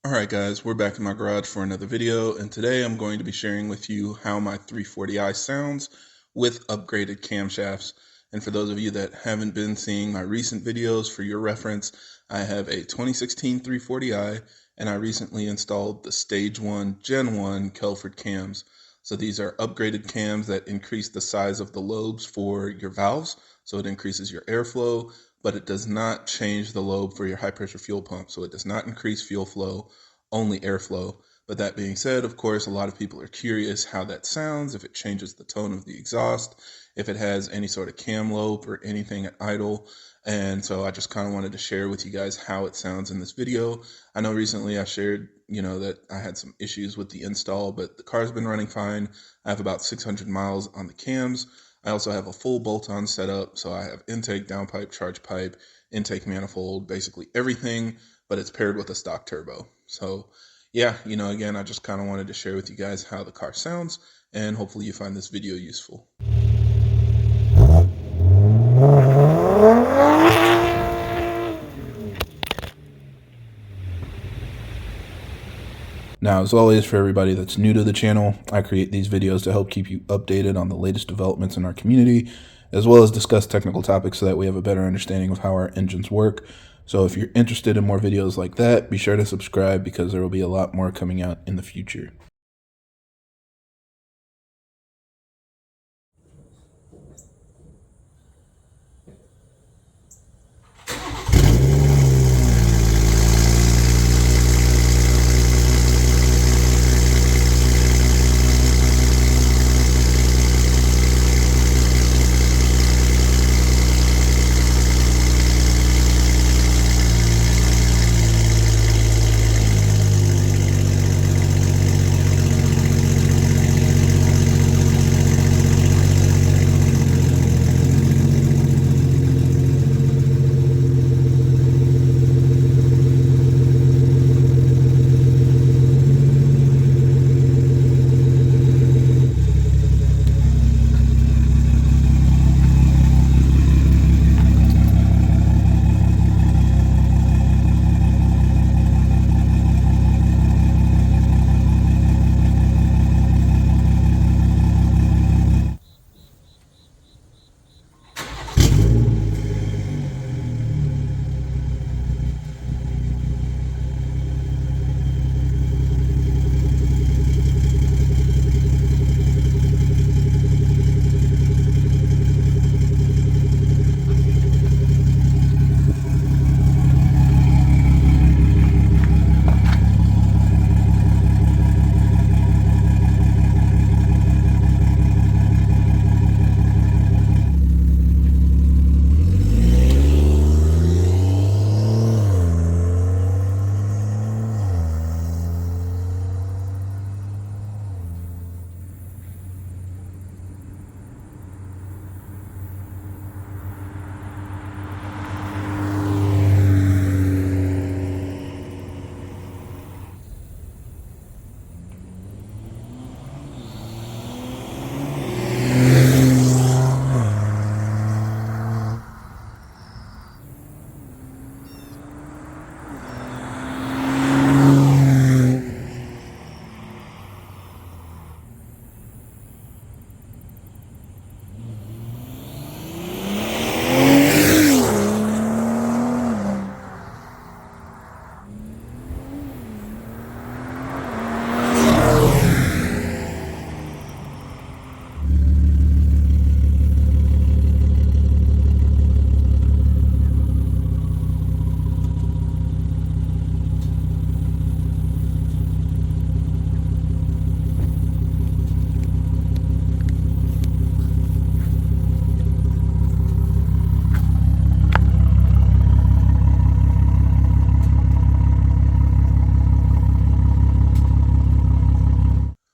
Alright guys, we're back in my garage for another video, and today I'm going to be sharing with you how my 340i sounds with upgraded camshafts. And for those of you that haven't been seeing my recent videos, for your reference, I have a 2016 340i, and I recently installed the Stage 1 Gen 1 Kelford Cams. So these are upgraded cams that increase the size of the lobes for your valves, so it increases your airflow, but it does not change the lobe for your high pressure fuel pump. So it does not increase fuel flow, only airflow. But that being said, of course, a lot of people are curious how that sounds, if it changes the tone of the exhaust, if it has any sort of cam lobe or anything at idle. And so I just kind of wanted to share with you guys how it sounds in this video. I know recently I shared, that I had some issues with the install, but the car's been running fine. I have about 600 miles on the cams. I also have a full bolt-on setup, so I have intake, downpipe, charge pipe, intake manifold, basically everything, but it's paired with a stock turbo. So yeah, again, I just kind of wanted to share with you guys how the car sounds, and hopefully you find this video useful. Now, as always, for everybody that's new to the channel, I create these videos to help keep you updated on the latest developments in our community, as well as discuss technical topics so that we have a better understanding of how our engines work. So if you're interested in more videos like that, be sure to subscribe because there will be a lot more coming out in the future.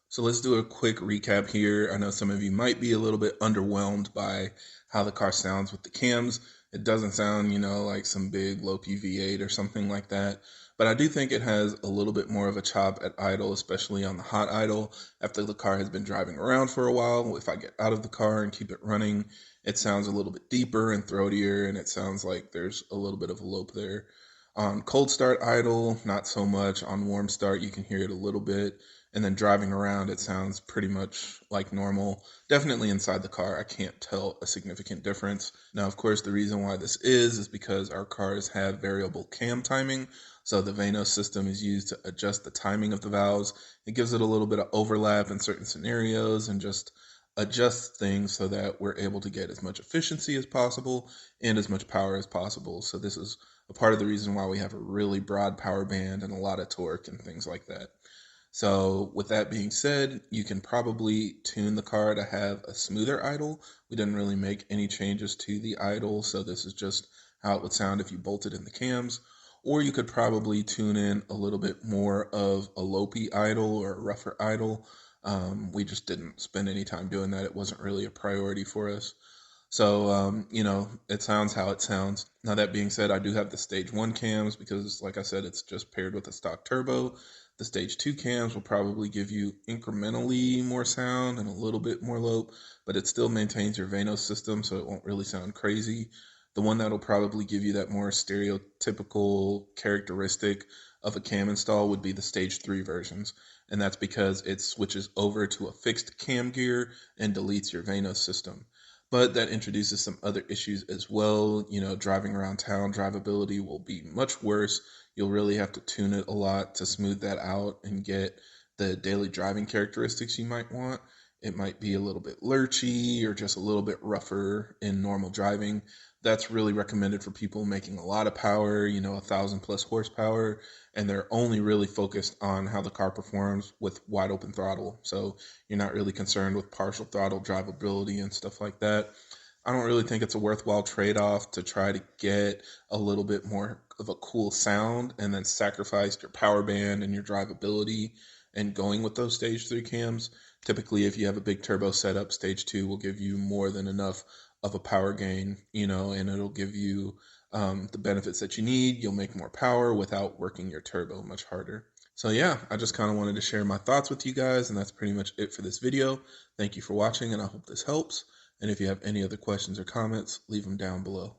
So let's do a quick recap here. I know some of you might be a little bit underwhelmed by how the car sounds with the cams. It doesn't sound, like some big low V8 or something like that. But I do think it has a little bit more of a chop at idle, especially on the hot idle. After the car has been driving around for a while, if I get out of the car and keep it running, it sounds a little bit deeper and throatier, and it sounds like there's a little bit of a lope there. On cold start idle, not so much. On warm start, you can hear it a little bit. And then driving around, it sounds pretty much like normal. Definitely inside the car, I can't tell a significant difference. Now, of course, the reason why this is because our cars have variable cam timing. So the Vanos system is used to adjust the timing of the valves. It gives it a little bit of overlap in certain scenarios and just adjust things so that we're able to get as much efficiency as possible and as much power as possible. So this is a part of the reason why we have a really broad power band and a lot of torque and things like that. So with that being said, you can probably tune the car to have a smoother idle. We didn't really make any changes to the idle, so this is just how it would sound if you bolted in the cams. Or you could probably tune in a little bit more of a lopey idle or a rougher idle. We just didn't spend any time doing that. It wasn't really a priority for us. So, it sounds how it sounds. Now, that being said, I do have the stage 1 cams because, like I said, it's just paired with a stock turbo. The stage 2 cams will probably give you incrementally more sound and a little bit more low, but it still maintains your Vanos system, so it won't really sound crazy. The one that'll probably give you that more stereotypical characteristic of a cam install would be the stage 3 versions, and that's because it switches over to a fixed cam gear and deletes your Vanos system. But that introduces some other issues as well. Driving around town, drivability will be much worse. You'll really have to tune it a lot to smooth that out and get the daily driving characteristics you might want. It might be a little bit lurchy or just a little bit rougher in normal driving. That's really recommended for people making a lot of power, 1,000+ horsepower, and they're only really focused on how the car performs with wide open throttle. So you're not really concerned with partial throttle drivability and stuff like that. I don't really think it's a worthwhile trade-off to try to get a little bit more of a cool sound and then sacrifice your power band and your drivability and going with those stage 3 cams. Typically, if you have a big turbo setup, stage 2 will give you more than enough of a power gain, and it'll give you the benefits that you need. You'll make more power without working your turbo much harder. So yeah, I just kind of wanted to share my thoughts with you guys, and that's pretty much it for this video. Thank you for watching, and I hope this helps. And if you have any other questions or comments, leave them down below.